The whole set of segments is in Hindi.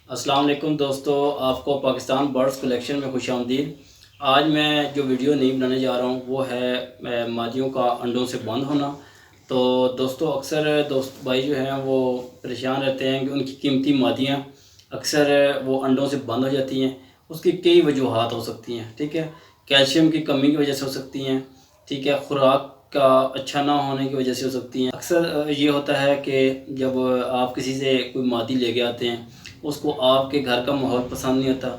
अस्सलाम वालेकुम दोस्तों, आपको पाकिस्तान बर्ड्स कलेक्शन में खुशामदीद। आज मैं जो वीडियो नहीं बनाने जा रहा हूँ वो है मादियों का अंडों से बंद होना। तो दोस्तों अक्सर दोस्त भाई जो हैं वो परेशान रहते हैं कि उनकी कीमती मादियाँ अक्सर वो अंडों से बंद हो जाती हैं। उसकी कई वजूहात हो सकती हैं, ठीक है। कैल्शियम की कमी की वजह से हो सकती हैं, ठीक है। खुराक का अच्छा ना होने की वजह से हो सकती हैं। अक्सर ये होता है कि जब आप किसी से कोई मादी लेके आते हैं, उसको आपके घर का माहौल पसंद नहीं आता,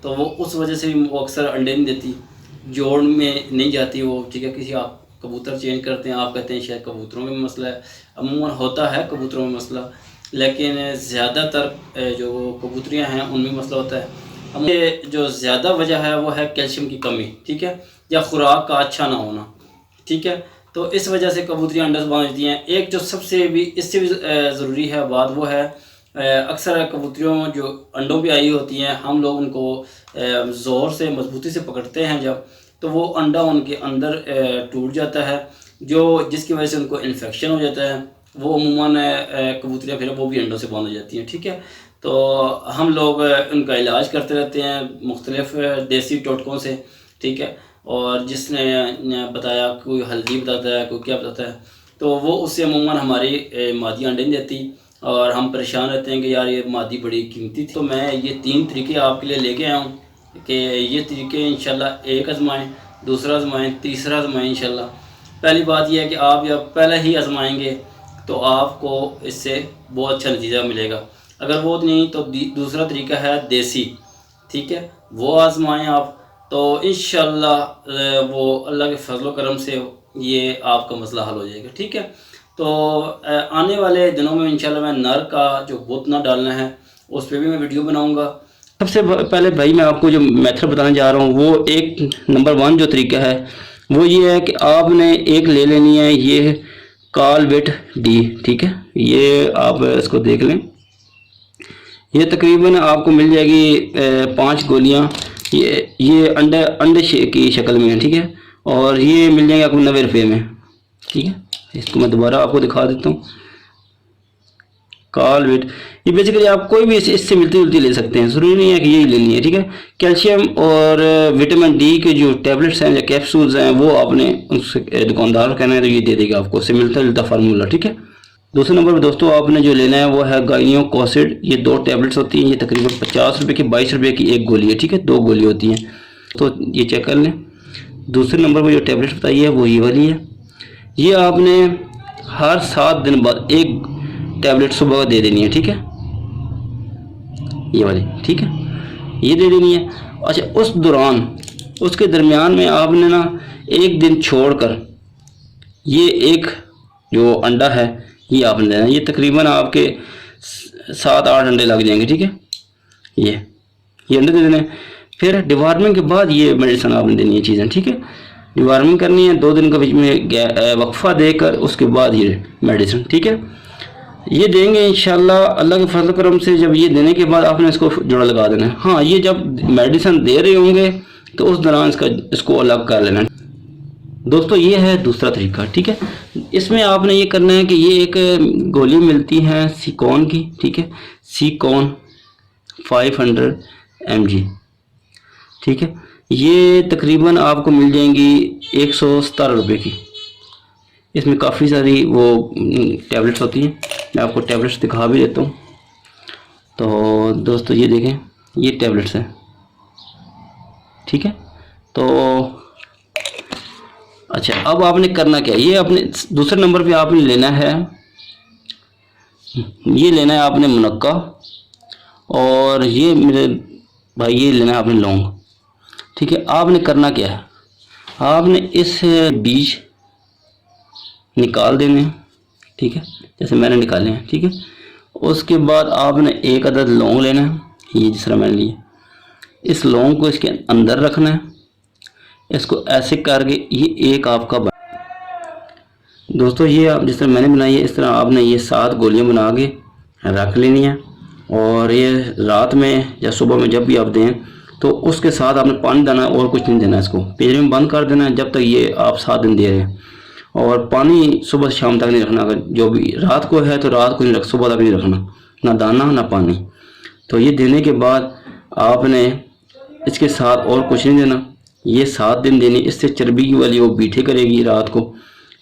तो वो उस वजह से भी वो अक्सर अंडे नहीं देती, जोड़ में नहीं जाती वो, ठीक है। किसी आप कबूतर चेंज करते हैं, आप कहते हैं शायद कबूतरों में मसला है। अमूमन होता है कबूतरों में मसला, लेकिन ज़्यादातर जो कबूतरियाँ हैं उनमें मसला होता है। ये जो ज़्यादा वजह है वो है कैल्शियम की कमी, ठीक है, या खुराक का अच्छा ना होना, ठीक है। तो इस वजह से कबूतरियाँ अंडे बांध देती हैं। एक जो सबसे भी इससे भी ज़रूरी है बात, वो है अक्सर कबूतरियों जो अंडों पे आई होती हैं, हम लोग उनको ज़ोर से मजबूती से पकड़ते हैं जब, तो वो अंडा उनके अंदर टूट जाता है, जो जिसकी वजह से उनको इन्फेक्शन हो जाता है। वो अमूमन कबूतरियाँ फिर वो भी अंडों से बंद हो जाती हैं, ठीक है। तो हम लोग उनका इलाज करते रहते हैं मुख्तलिफ देसी टोटकों से, ठीक है। और जिसने बताया, कोई हल्दी बताता है, कोई क्या बताता है, तो वो उससे अमूमन हमारी मादी अंडे नहीं देती और हम परेशान रहते हैं कि यार ये मादी बड़ी कीमती थी। तो मैं ये 3 तरीके आपके लिए लेके आया हूँ कि ये तरीके इंशाल्लाह एक आजमाएँ, दूसरा आजमाएँ, तीसरा आजमाएँ इंशाल्लाह। पहली बात यह है कि आप जब पहले ही आजमाएंगे तो आपको इससे बहुत अच्छा नतीजा मिलेगा। अगर वो नहीं तो दूसरा तरीका है देसी, ठीक है, वो आजमाएँ आप, तो इंशाल्लाह वो अल्लाह के फजल करम से ये आपका मसला हल हो जाएगा, ठीक है। तो आने वाले दिनों में इंशाल्लाह मैं नर का जो बुतना डालना है उस पर भी मैं वीडियो बनाऊंगा। सबसे पहले भाई मैं आपको जो मेथड बताने जा रहा हूँ वो एक नंबर 1 जो तरीका है वो ये है कि आपने एक ले लेनी है ये कालवेट डी, ठीक है। ये आप इसको देख लें, ये तकरीबन आपको मिल जाएगी 5 गोलियाँ। ये अंडे अंडे की शक्ल में है, ठीक है। और ये मिल जाएंगे आपको 90 रुपये में, ठीक है। इसको मैं दोबारा आपको दिखा देता हूँ। कालवेट, ये बेसिकली आप कोई भी इससे मिलती जुलती ले सकते हैं, ज़रूरी नहीं है कि यही लेनी है, ठीक है। कैल्शियम और विटामिन डी के जो टैबलेट्स हैं या कैप्सूल्स हैं वो आपने उस दुकानदार को कहना है तो ये दे देगा आपको, उससे मिलता जुलता फार्मूला, ठीक है। दूसरे नंबर पर दोस्तों आपने जो लेना है वो है गाइनियोकोसिड। ये 2 टैबलेट्स होती हैं, ये तकरीबन 50 रुपये की 22 रुपये की एक गोली है, ठीक है। 2 गोली होती हैं, तो ये चेक कर लें। दूसरे नंबर पर जो टैबलेट्स बताई है वो ये वाली है। ये आपने हर 7 दिन बाद एक टैबलेट सुबह दे देनी है, ठीक है, ये वाली, ठीक है, ये दे देनी है। अच्छा, उस दौरान उसके दरमियान में आपने ना एक दिन छोड़कर ये एक जो अंडा है ये आपने लेना है। ये तकरीबन आपके 7-8 अंडे लग जाएंगे, ठीक है। ये अंडे दे देने। फिर डिवार्मिंग के बाद ये मेडिसिन आपने देनी है चीज़ें, ठीक है। डिवार्मिंग करनी है 2 दिन के बीच में वक्फा देकर, उसके बाद ये मेडिसिन, ठीक है, ये देंगे इंशाल्लाह अल्लाह के फजल करम से। जब ये देने के बाद आपने इसको जोड़ा लगा देना है। हाँ, ये जब मेडिसिन दे रहे होंगे तो उस दौरान इसको अलग कर लेना है। दोस्तों ये है दूसरा तरीका, ठीक है। इसमें आपने ये करना है कि ये एक गोली मिलती है सिकॉन की, ठीक है, सिकॉन 500 mg, ठीक है। ये तकरीबन आपको मिल जाएंगी 117 रुपये की। इसमें काफ़ी सारी वो टैबलेट्स होती हैं, मैं आपको टैबलेट्स दिखा भी देता हूँ। तो दोस्तों ये देखें, ये टैबलेट्स हैं, ठीक है। तो अच्छा, अब आपने करना क्या है, ये अपने दूसरे नंबर पे आपने लेना है, ये लेना है आपने मुनक्का, और ये मेरे भाई ये लेना है आपने लौंग, ठीक है। आपने करना क्या है, आपने इस बीज निकाल देने हैं, ठीक है, जैसे मैंने निकाले हैं, ठीक है। उसके बाद आपने एक अदद लौंग लेना है, ये जिस तरह मैंने लिए, इस लौंग को इसके अंदर रखना है, इसको ऐसे करके ये एक आपका दोस्तों ये आप जिस तरह मैंने बनाई है इस तरह आपने ये 7 गोलियां बना के रख लेनी है। और ये रात में या सुबह में जब भी आप दें तो उसके साथ आपने पानी देना है और कुछ नहीं देना है। इसको पिंजरे में बंद कर देना है जब तक ये आप 7 दिन दे रहे हैं। और पानी सुबह शाम तक नहीं रखना, अगर जो भी रात को है तो रात को नहीं रख, सुबह तक नहीं रखना, ना दाना ना पानी। तो ये देने के बाद आपने इसके साथ और कुछ नहीं देना, ये 7 दिन देनी। इससे चर्बी की वाली वो बीठे करेगी रात को,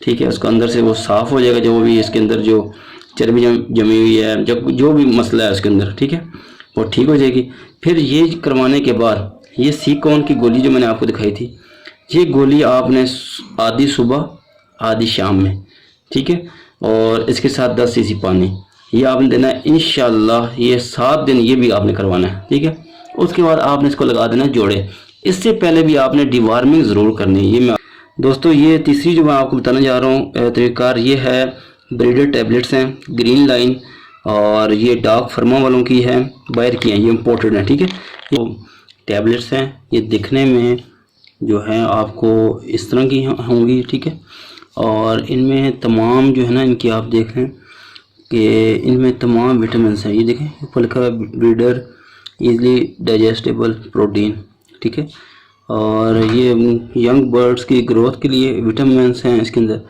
ठीक है। उसके अंदर से वो साफ़ हो जाएगा, जो भी इसके अंदर जो चर्बी जमी हुई है, जो भी मसला है उसके अंदर, ठीक है, वो ठीक हो जाएगी। फिर ये करवाने के बाद ये सीकॉन की गोली जो मैंने आपको दिखाई थी, ये गोली आपने आधी सुबह आधी शाम में, ठीक है, और इसके साथ 10 सीसी पानी, ये आपने देना है इंशाल्लाह। ये 7 दिन ये भी आपने करवाना है, ठीक है। उसके बाद आपने इसको लगा देना जोड़े। इससे पहले भी आपने डिवार्मिंग ज़रूर करनी है। ये मैं दोस्तों, ये तीसरी जो मैं आपको बताने जा रहा हूँ तरीक़ार, ये है ब्रीडर टैबलेट्स हैं, ग्रीन लाइन, और ये डॉग फर्मा वालों की है, बाहर की हैं, ये इम्पोर्टेड हैं, ठीक है। ये टैबलेट्स हैं, ये दिखने में जो है आपको इस तरह की होंगी, ठीक है, और इनमें तमाम जो है ना, इनकी आप देख लें कि इनमें तमाम विटामिन हैं। ये देखें ऊपर लिखा है ब्रीडर ईज़िली डाइजेस्टेबल प्रोटीन, ठीक है, और ये यंग बर्ड्स की ग्रोथ के लिए विटामिन हैं, इसके अंदर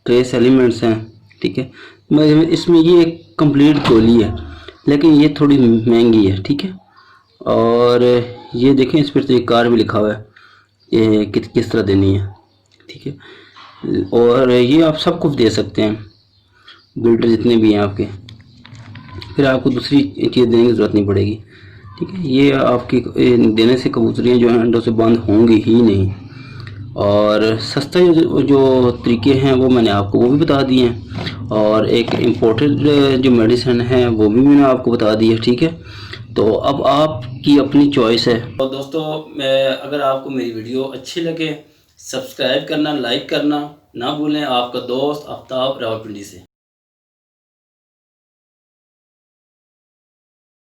ट्रेस एलिमेंट्स हैं, ठीक है। इसमें ये एक कंप्लीट गोली है, लेकिन ये थोड़ी महंगी है, ठीक है। और ये देखें इस पर तरीक़ार भी लिखा हुआ है ये किस तरह देनी है, ठीक है। और ये आप सबको दे सकते हैं, बिल्डर जितने भी हैं आपके, फिर आपको दूसरी चीज़ देने की ज़रूरत नहीं पड़ेगी, ठीक है। ये आपकी देने से कबूतरियाँ जो हैं अंडों से बंद होंगी ही नहीं। और सस्ता जो तरीके हैं वो मैंने आपको वो भी बता दिए हैं, और एक इम्पोर्टेड जो मेडिसिन है वो भी मैंने आपको बता दी है, ठीक है। तो अब आपकी अपनी चॉइस है। तो दोस्तों, अगर आपको मेरी वीडियो अच्छी लगे, सब्सक्राइब करना, लाइक करना ना भूलें। आपका दोस्त आफ्ताब रावलपिंडी से।